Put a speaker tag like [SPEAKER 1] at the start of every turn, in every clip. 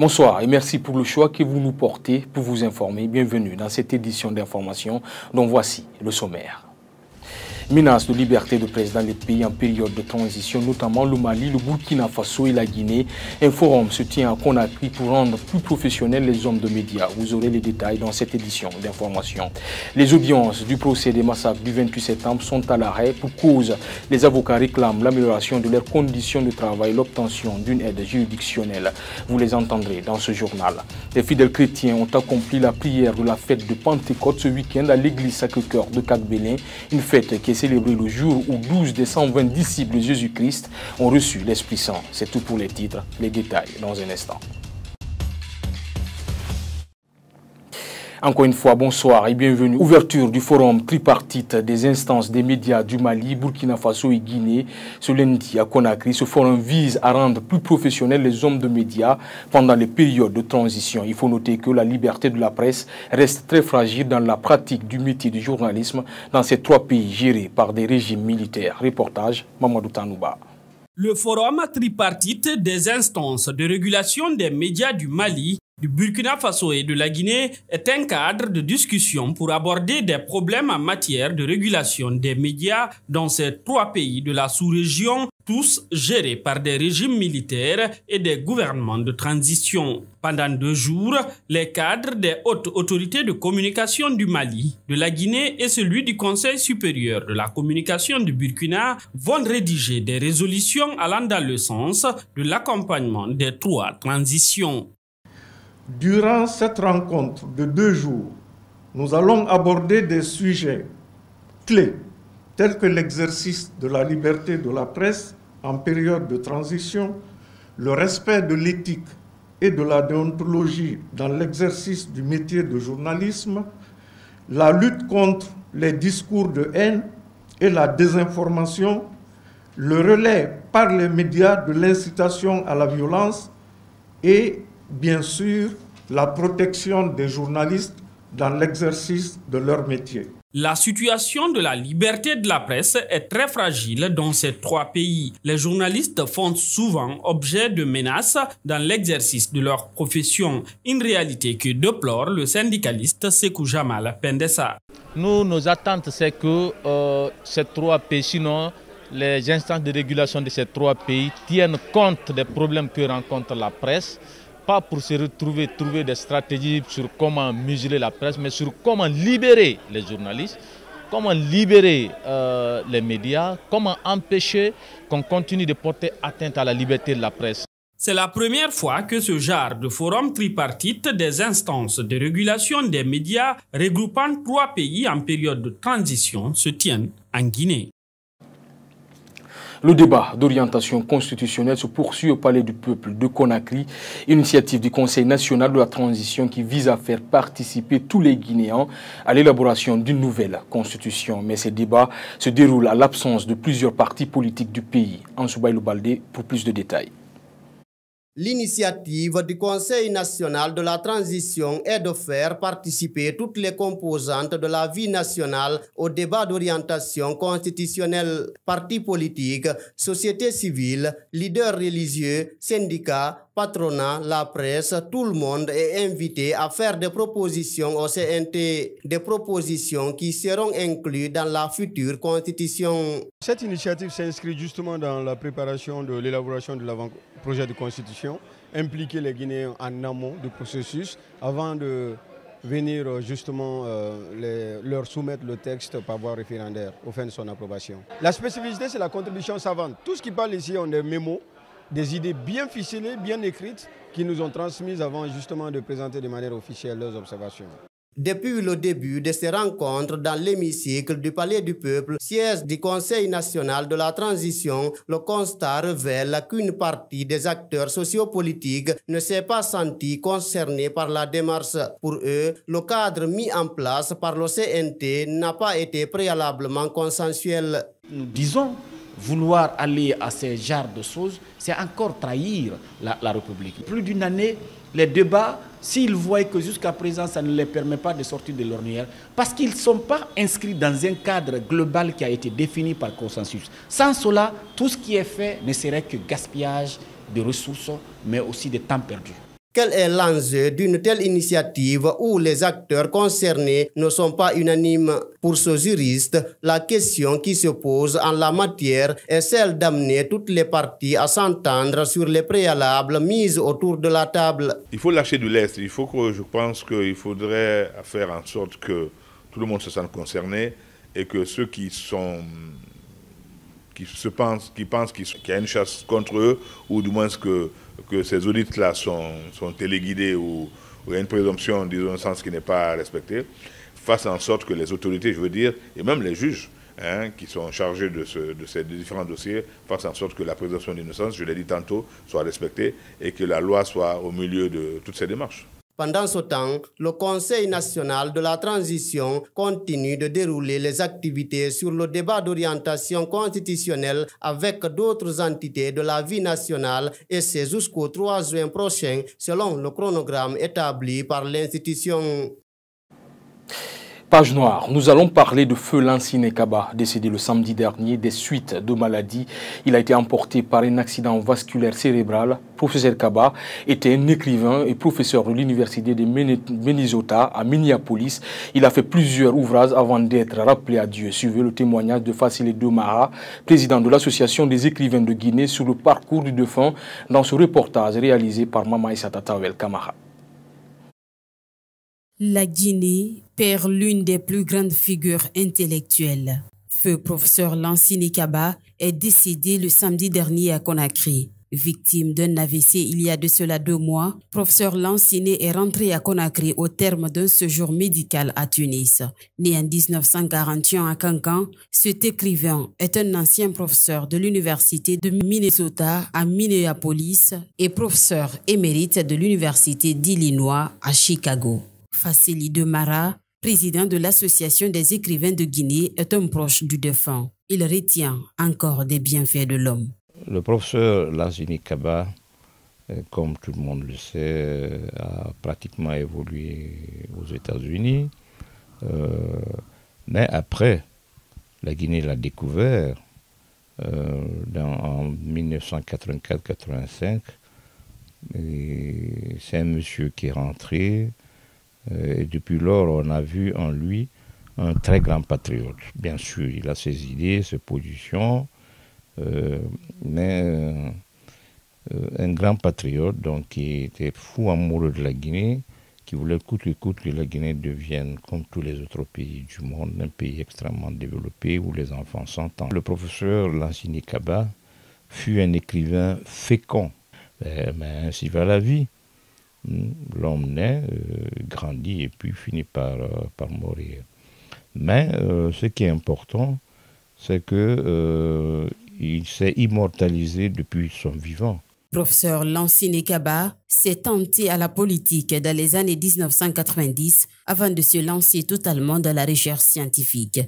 [SPEAKER 1] Bonsoir et merci pour le choix que vous nous portez pour vous informer. Bienvenue dans cette édition d'information dont voici le sommaire. Menace de liberté de presse dans les pays en période de transition, notamment le Mali, le Burkina Faso et la Guinée. Un forum se tient à Conakry pour rendre plus professionnels les hommes de médias. Vous aurez les détails dans cette édition d'information. Les audiences du procès des massacres du 28 septembre sont à l'arrêt pour cause. Les avocats réclament l'amélioration de leurs conditions de travail et l'obtention d'une aide juridictionnelle. Vous les entendrez dans ce journal. Les fidèles chrétiens ont accompli la prière de la fête de Pentecôte ce week-end à l'église Sacré-Cœur de Cac-Belin, une fête qui est célébrée le jour où 12 des 120 disciples de Jésus-Christ ont reçu l'Esprit Saint. C'est tout pour les titres, les détails dans un instant. Encore une fois, bonsoir et bienvenue. Ouverture du forum tripartite des instances des médias du Mali, Burkina Faso et Guinée ce lundi à Conakry. Ce forum vise à rendre plus professionnels les hommes de médias pendant les périodes de transition. Il faut noter que la liberté de la presse reste très fragile dans la pratique du métier du journalisme dans ces trois pays gérés par des régimes militaires. Reportage Mamadou Tanouba.
[SPEAKER 2] Le forum tripartite des instances de régulation des médias du Mali, du Burkina Faso et de la Guinée est un cadre de discussion pour aborder des problèmes en matière de régulation des médias dans ces trois pays de la sous-région, tous gérés par des régimes militaires et des gouvernements de transition. Pendant 2 jours, les cadres des hautes autorités de communication du Mali, de la Guinée et celui du Conseil supérieur de la communication du Burkina vont rédiger des résolutions allant dans le sens de l'accompagnement des trois transitions.
[SPEAKER 3] Durant cette rencontre de 2 jours, nous allons aborder des sujets clés tels que l'exercice de la liberté de la presse en période de transition, le respect de l'éthique et de la déontologie dans l'exercice du métier de journalisme, la lutte contre les discours de haine et la désinformation, le relais par les médias de l'incitation à la violence et bien sûr, la protection des journalistes dans l'exercice de leur métier.
[SPEAKER 2] La situation de la liberté de la presse est très fragile dans ces trois pays. Les journalistes font souvent objet de menaces dans l'exercice de leur profession, une réalité que déplore le syndicaliste Sekou Jamal Pendessa.
[SPEAKER 4] Nos attentes, c'est que ces trois pays, sinon les instances de régulation de ces trois pays tiennent compte des problèmes que rencontre la presse, pas pour se retrouver, trouver des stratégies sur comment museler la presse, mais sur comment libérer les journalistes, comment libérer les médias, comment empêcher qu'on continue de porter atteinte à la liberté de la presse.
[SPEAKER 2] C'est la première fois que ce genre de forum tripartite des instances de régulation des médias regroupant 3 pays en période de transition se tiennent en Guinée.
[SPEAKER 1] Le débat d'orientation constitutionnelle se poursuit au Palais du Peuple de Conakry, initiative du Conseil national de la transition qui vise à faire participer tous les Guinéens à l'élaboration d'une nouvelle constitution. Mais ces débats se déroulent à l'absence de plusieurs partis politiques du pays. Ansoubaï Baldé pour plus de détails.
[SPEAKER 5] L'initiative du Conseil national de la transition est de faire participer toutes les composantes de la vie nationale au débat d'orientation constitutionnelle. Partis politiques, société civile, leaders religieux, syndicats, patronat, la presse, tout le monde est invité à faire des propositions au CNT, des propositions qui seront incluses dans la future constitution.
[SPEAKER 6] Cette initiative s'inscrit justement dans la préparation de l'élaboration de l'avant-projet de constitution, impliquer les Guinéens en amont du processus avant de venir justement leur soumettre le texte par voie référendaire au fin de son approbation. La spécificité, c'est la contribution savante. Tout ce qui parle ici, on des mémos, des idées bien ficelées, bien écrites, qui nous ont transmises avant justement de présenter de manière officielle leurs observations.
[SPEAKER 5] Depuis le début de ces rencontres dans l'hémicycle du Palais du Peuple, siège du Conseil national de la transition, le constat révèle qu'une partie des acteurs sociopolitiques ne s'est pas sentie concernée par la démarche. Pour eux, le cadre mis en place par le CNT n'a pas été préalablement consensuel.
[SPEAKER 7] Nous disons vouloir aller à ce genre de choses, c'est encore trahir la République. Plus d'une année, les débats, s'ils voient que jusqu'à présent, ça ne les permet pas de sortir de l'ornière, parce qu'ils ne sont pas inscrits dans un cadre global qui a été défini par consensus. Sans cela, tout ce qui est fait ne serait que gaspillage de ressources, mais aussi de temps perdu.
[SPEAKER 5] Quel est l'enjeu d'une telle initiative où les acteurs concernés ne sont pas unanimes? Pour ce juriste, la question qui se pose en la matière est celle d'amener toutes les parties à s'entendre sur les préalables mis autour de la table.
[SPEAKER 8] Il faut lâcher du lest. Je pense qu'il faudrait faire en sorte que tout le monde se sente concerné et que ceux qui pensent qu'il y a une chasse contre eux, ou du moins que ces audits-là sont téléguidés ou il y a une présomption, disons, un sens qui n'est pas respecté, fassent en sorte que les autorités, je veux dire, et même les juges qui sont chargés de ces différents dossiers, fassent en sorte que la présomption d'innocence, je l'ai dit tantôt, soit respectée et que la loi soit au milieu de toutes ces démarches.
[SPEAKER 5] Pendant ce temps, le Conseil national de la transition continue de dérouler les activités sur le débat d'orientation constitutionnelle avec d'autres entités de la vie nationale et c'est jusqu'au 3 juin prochain selon le chronogramme établi par l'institution.
[SPEAKER 1] Page noire, nous allons parler de Feu Lansine Kaba, décédé le samedi dernier des suites de maladie. Il a été emporté par un accident vasculaire cérébral. Professeur Kaba était un écrivain et professeur de l'université de Minnesota à Minneapolis. Il a fait plusieurs ouvrages avant d'être rappelé à Dieu. Suivez le témoignage de Fassile Domara, président de l'Association des écrivains de Guinée, sur le parcours du défunt dans ce reportage réalisé par Mama Issata Tawel Kamara.
[SPEAKER 9] La Guinée perd l'une des plus grandes figures intellectuelles. Feu professeur Lansine Kaba est décédé le samedi dernier à Conakry. Victime d'un AVC il y a de cela 2 mois, professeur Lansine est rentré à Conakry au terme d'un séjour médical à Tunis. Né en 1941 à Cancan, cet écrivain est un ancien professeur de l'université de Minnesota à Minneapolis et professeur émérite de l'université d'Illinois à Chicago. Fassile Domara, président de l'Association des écrivains de Guinée, est un proche du défunt. Il retient encore des bienfaits de l'homme.
[SPEAKER 10] Le professeur Lansine Kaba, comme tout le monde le sait, a pratiquement évolué aux États-Unis. Mais après, la Guinée l'a découvert en 1984-85. C'est un monsieur qui est rentré. Et depuis lors, on a vu en lui un très grand patriote. Bien sûr, il a ses idées, ses positions, mais un grand patriote, donc qui était fou amoureux de la Guinée, qui voulait coûte que coûte que la Guinée devienne, comme tous les autres pays du monde, un pays extrêmement développé où les enfants s'entendent. Le professeur Lansine Kaba fut un écrivain fécond, mais ainsi va la vie. L'homme naît, grandit et puis finit par mourir. Mais ce qui est important, c'est qu'il s'est immortalisé depuis son vivant.
[SPEAKER 9] Professeur Lansine Kaba s'est tenté à la politique dans les années 1990 avant de se lancer totalement dans la recherche scientifique.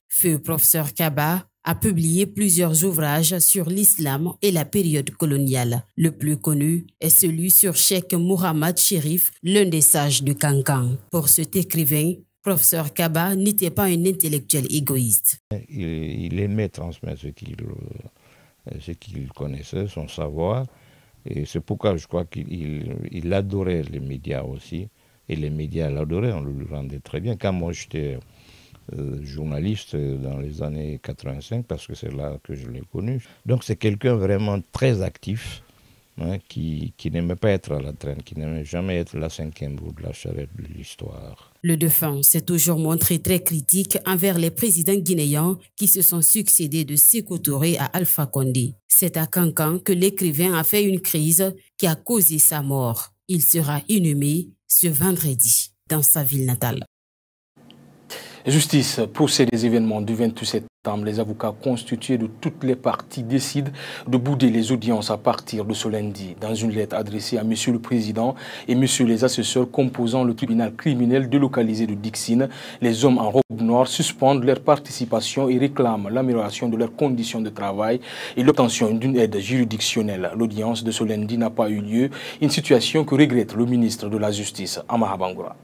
[SPEAKER 9] Feu professeur Kaba a publié plusieurs ouvrages sur l'islam et la période coloniale. Le plus connu est celui sur Cheikh Mohammed Chérif, l'un des sages du Cancan. Pour cet écrivain, professeur Kaba n'était pas un intellectuel égoïste.
[SPEAKER 10] Il aimait transmettre ce qu'il connaissait, son savoir. Et c'est pourquoi je crois qu'il adorait les médias aussi. Et les médias l'adoraient, on le rendait très bien. Quand moi j'étais journaliste dans les années 85, parce que c'est là que je l'ai connu. Donc c'est quelqu'un vraiment très actif, qui n'aimait pas être à la traîne, qui n'aimait jamais être la 5e roue de la charrette de l'histoire.
[SPEAKER 9] Le défunt s'est toujours montré très critique envers les présidents guinéens qui se sont succédés de Sékou Touré à Alpha Condé. C'est à Cancan que l'écrivain a fait une crise qui a causé sa mort. Il sera inhumé ce vendredi dans sa ville natale.
[SPEAKER 1] Justice, procès des événements du 28 septembre. Les avocats constitués de toutes les parties décident de bouder les audiences à partir de ce lundi. Dans une lettre adressée à M. le Président et M. les assesseurs composant le tribunal criminel délocalisé de Dixine, les hommes en robe noire suspendent leur participation et réclament l'amélioration de leurs conditions de travail et l'obtention d'une aide juridictionnelle. L'audience de ce lundi n'a pas eu lieu, une situation que regrette le ministre de la Justice, Amara Bangoura.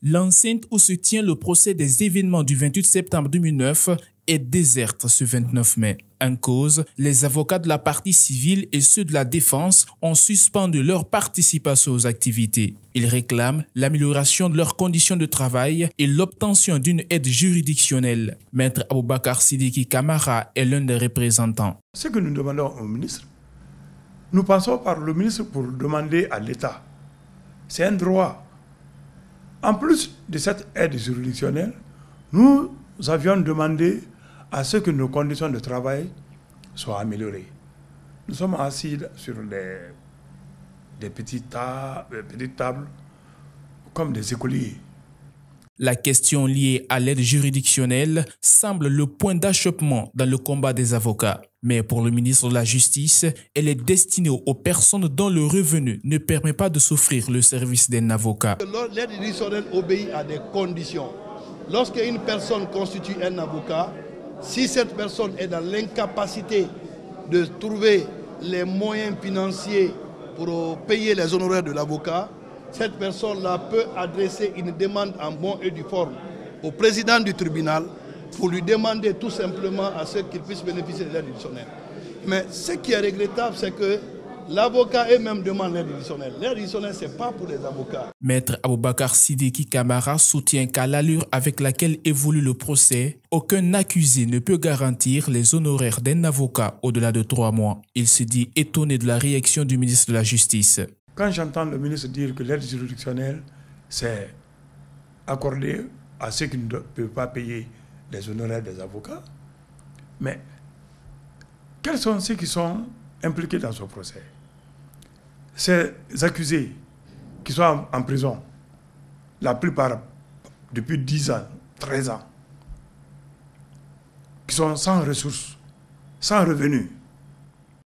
[SPEAKER 11] L'enceinte où se tient le procès des événements du 28 septembre 2009 est déserte ce 29 mai. En cause, les avocats de la partie civile et ceux de la défense ont suspendu leur participation aux activités. Ils réclament l'amélioration de leurs conditions de travail et l'obtention d'une aide juridictionnelle. Maître Aboubakar Sidiki Kamara est l'un des représentants.
[SPEAKER 12] Ce que nous demandons au ministre, nous passons par le ministre pour demander à l'État. C'est un droit. En plus de cette aide juridictionnelle, nous avions demandé à ce que nos conditions de travail soient améliorées. Nous sommes assis sur des petites tables comme des écoliers.
[SPEAKER 11] La question liée à l'aide juridictionnelle semble le point d'achoppement dans le combat des avocats. Mais pour le ministre de la Justice, elle est destinée aux personnes dont le revenu ne permet pas de s'offrir le service d'un avocat.
[SPEAKER 13] L'aide juridictionnelle obéit à des conditions. Lorsqu'une personne constitue un avocat, si cette personne est dans l'incapacité de trouver les moyens financiers pour payer les honoraires de l'avocat, cette personne-là peut adresser une demande en bon et due forme au président du tribunal pour lui demander tout simplement à ce qu'il puisse bénéficier de l'aide juridictionnelle. Mais ce qui est regrettable, c'est que l'avocat eux-mêmes demande l'aide juridictionnelle. L'aide juridictionnelle, ce n'est pas pour les avocats.
[SPEAKER 11] Maître Aboubakar Sidiki Kamara soutient qu'à l'allure avec laquelle évolue le procès, aucun accusé ne peut garantir les honoraires d'un avocat au-delà de 3 mois. Il se dit étonné de la réaction du ministre de la Justice.
[SPEAKER 12] Quand j'entends le ministre dire que l'aide juridictionnelle, c'est accordé à ceux qui ne peuvent pas payer les honoraires des avocats, mais quels sont ceux qui sont impliqués dans ce procès? Ces accusés qui sont en prison, la plupart depuis 10 ans, 13 ans, qui sont sans ressources, sans revenus.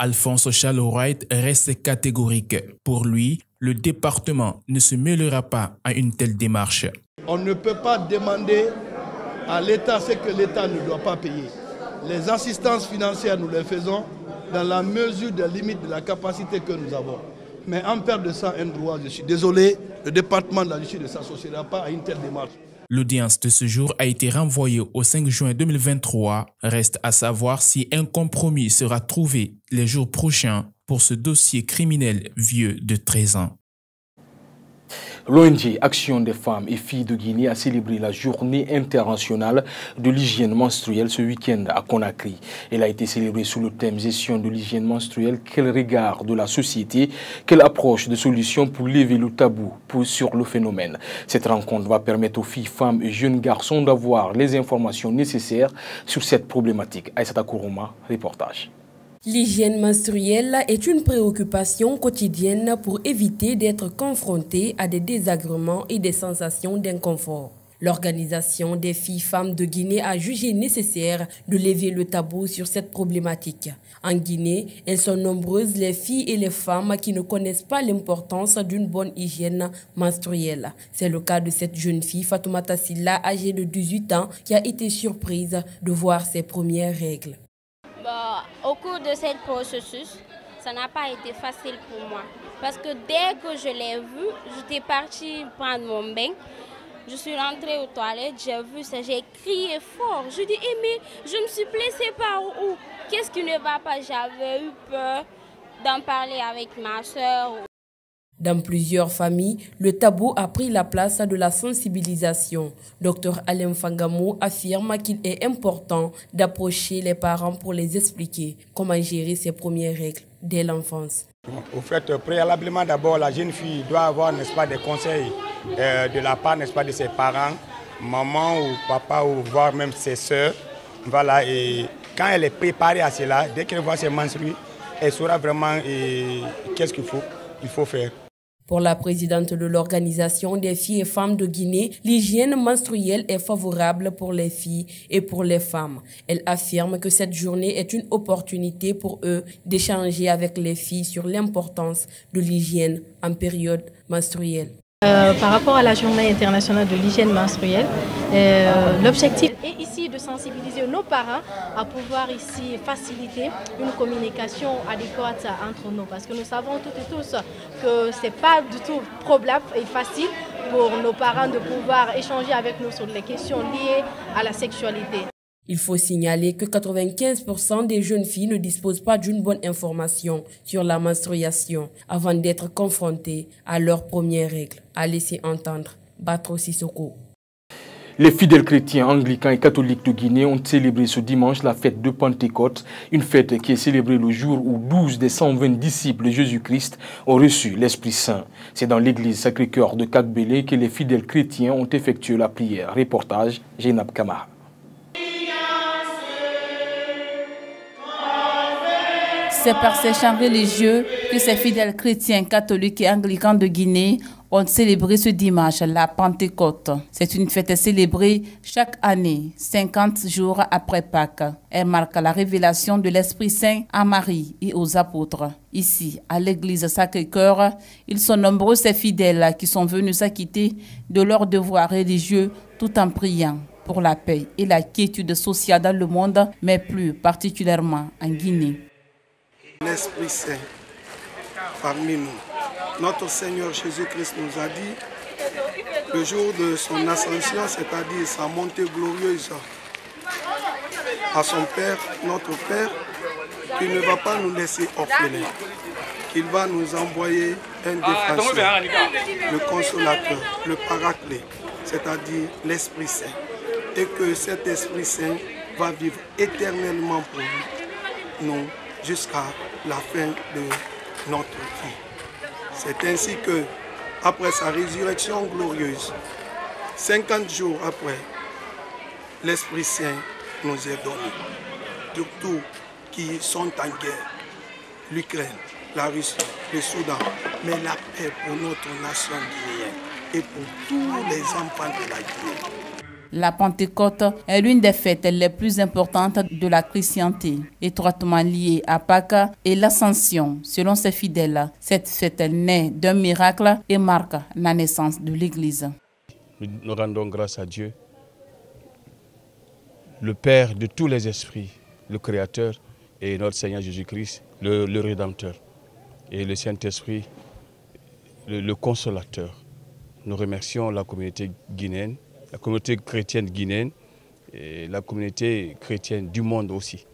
[SPEAKER 11] Alphonse Chalorite reste catégorique. Pour lui, le département ne se mêlera pas à une telle démarche.
[SPEAKER 13] On ne peut pas demander à l'État ce que l'État ne doit pas payer. Les assistances financières, nous les faisons dans la mesure des limites de la capacité que nous avons. Mais en perte de ça, un droit, je suis désolé, le département de la justice ne s'associera pas à une telle démarche.
[SPEAKER 11] L'audience de ce jour a été renvoyée au 5 juin 2023. Reste à savoir si un compromis sera trouvé les jours prochains pour ce dossier criminel vieux de 13 ans.
[SPEAKER 1] L'ONG Action des femmes et filles de Guinée a célébré la journée internationale de l'hygiène menstruelle ce week-end à Conakry. Elle a été célébrée sous le thème gestion de l'hygiène menstruelle, quel regard de la société, quelle approche de solution pour lever le tabou sur le phénomène. Cette rencontre va permettre aux filles, femmes et jeunes garçons d'avoir les informations nécessaires sur cette problématique. Aïssata Kourouma, reportage.
[SPEAKER 14] L'hygiène menstruelle est une préoccupation quotidienne pour éviter d'être confronté à des désagréments et des sensations d'inconfort. L'organisation des filles-femmes de Guinée a jugé nécessaire de lever le tabou sur cette problématique. En Guinée, elles sont nombreuses les filles et les femmes qui ne connaissent pas l'importance d'une bonne hygiène menstruelle. C'est le cas de cette jeune fille, Fatoumata Silla, âgée de 18 ans, qui a été surprise de voir ses premières règles.
[SPEAKER 15] Au cours de ce processus, ça n'a pas été facile pour moi. Parce que dès que je l'ai vu, j'étais partie prendre mon bain. Je suis rentrée aux toilettes, j'ai vu ça, j'ai crié fort. Je dis, mais je me suis blessée par où? Qu'est-ce qui ne va pas? J'avais eu peur d'en parler avec ma soeur.
[SPEAKER 14] Dans plusieurs familles, le tabou a pris la place de la sensibilisation. Dr Alain Fangamou affirme qu'il est important d'approcher les parents pour les expliquer comment gérer ses premières règles dès l'enfance.
[SPEAKER 16] Au fait, préalablement d'abord, la jeune fille doit avoir, n'est-ce pas, des conseils de la part, n'est-ce pas, de ses parents, maman ou papa ou voire même ses sœurs. Voilà, et quand elle est préparée à cela, dès qu'elle voit ses menstrues, elle saura vraiment qu'est-ce qu'il faut faire.
[SPEAKER 14] Pour la présidente de l'Organisation des filles et femmes de Guinée, l'hygiène menstruelle est favorable pour les filles et pour les femmes. Elle affirme que cette journée est une opportunité pour eux d'échanger avec les filles sur l'importance de l'hygiène en période menstruelle.
[SPEAKER 17] Par rapport à la journée internationale de l'hygiène menstruelle, l'objectif est ici de sensibiliser nos parents à pouvoir ici faciliter une communication adéquate entre nous. Parce que nous savons toutes et tous que ce n'est pas du tout probable et facile pour nos parents de pouvoir échanger avec nous sur les questions liées à la sexualité.
[SPEAKER 14] Il faut signaler que 95% des jeunes filles ne disposent pas d'une bonne information sur la menstruation avant d'être confrontées à leurs premières règles, a laissé entendre Batro Sissoko.
[SPEAKER 1] Les fidèles chrétiens, anglicans et catholiques de Guinée ont célébré ce dimanche la fête de Pentecôte, une fête qui est célébrée le jour où 12 des 120 disciples de Jésus-Christ ont reçu l'Esprit Saint. C'est dans l'église Sacré-Cœur de Kakbélé que les fidèles chrétiens ont effectué la prière. Reportage, Jenab Kamara.
[SPEAKER 18] C'est par ces chants religieux que ces fidèles chrétiens, catholiques et anglicans de Guinée ont célébré ce dimanche la Pentecôte. C'est une fête célébrée chaque année, 50 jours après Pâques. Elle marque la révélation de l'Esprit Saint à Marie et aux apôtres. Ici, à l'église Sacré-Cœur, ils sont nombreux ces fidèles qui sont venus s'acquitter de leurs devoirs religieux tout en priant pour la paix et la quiétude sociale dans le monde, mais plus particulièrement en Guinée.
[SPEAKER 19] L'Esprit Saint parmi nous. Notre Seigneur Jésus-Christ nous a dit, le jour de son ascension, c'est-à-dire sa montée glorieuse à son Père, notre Père, qu'il ne va pas nous laisser orphelins, qu'il va nous envoyer un défenseur, le consolateur, le paraclet, c'est-à-dire l'Esprit Saint, et que cet Esprit Saint va vivre éternellement pour nous jusqu'à la fin de notre vie. C'est ainsi que, après sa résurrection glorieuse, 50 jours après, l'Esprit Saint nous est donné. Surtout qui sont en guerre, l'Ukraine, la Russie, le Soudan, mais la paix pour notre nation guinéenne et pour tous les enfants de la Guinée.
[SPEAKER 18] La Pentecôte est l'une des fêtes les plus importantes de la chrétienté, étroitement liée à Pâques et l'Ascension. Selon ses fidèles, cette fête naît d'un miracle et marque la naissance de l'Église.
[SPEAKER 20] Nous rendons grâce à Dieu, le Père de tous les esprits, le Créateur, et notre Seigneur Jésus-Christ, le Rédempteur, et le Saint-Esprit, le Consolateur. Nous remercions la communauté guinéenne, la communauté chrétienne guinéenne et la communauté chrétienne du monde aussi.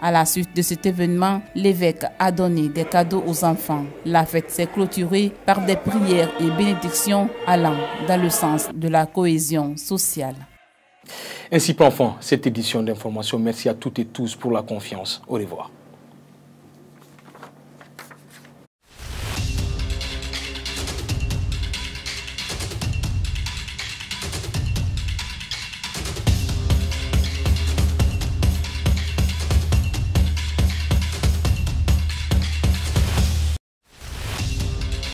[SPEAKER 18] À la suite de cet événement, l'évêque a donné des cadeaux aux enfants. La fête s'est clôturée par des prières et bénédictions allant dans le sens de la cohésion sociale.
[SPEAKER 1] Ainsi prend fin cette édition d'information. Merci à toutes et tous pour la confiance. Au revoir.